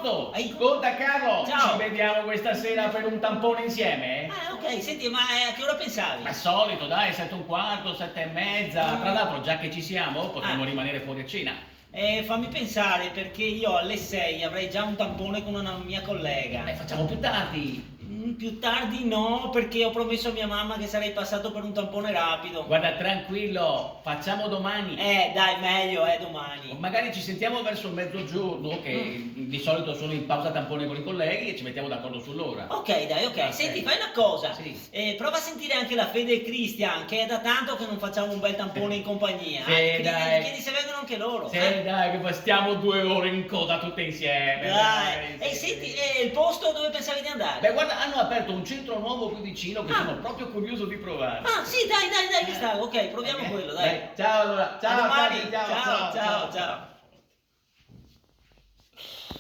posto? Ascolta Carlo, Ciao. ci vediamo questa sera per un tampone insieme? Ah, ok, senti, ma a che ora pensavi? Ma solito, dai, 7:15, 7:30. Tra l'altro, già che ci siamo, potremmo Ah. rimanere fuori a cena. Fammi pensare, perché io alle 6 avrei già un tampone con una mia collega. Facciamo più tardi. Più tardi no, perché ho promesso a mia mamma che sarei passato per un tampone rapido. Guarda, tranquillo, facciamo domani. Dai, meglio, domani. Magari ci sentiamo verso mezzogiorno, che di solito sono in pausa tampone con i colleghi e ci mettiamo d'accordo sull'ora. Ok, dai, ok. Ok. Senti, fai una cosa. Sì. Prova a sentire anche la Fede e Christian, che è da tanto che non facciamo un bel tampone in compagnia. Sì, Chiedi, dai. chiedi se vengono anche loro. Sì, dai, che poi stiamo 2 ore in coda tutte insieme. Dai. Sì, Senti, sì. il posto dove pensavi di andare? Beh, guarda, hanno aperto un centro nuovo qui vicino che Ah. sono proprio curioso di provare. Ah, sì, dai, che sta. Ok, proviamo quello, dai. Ciao allora, ciao, A domani. ciao, Ciao, ciao.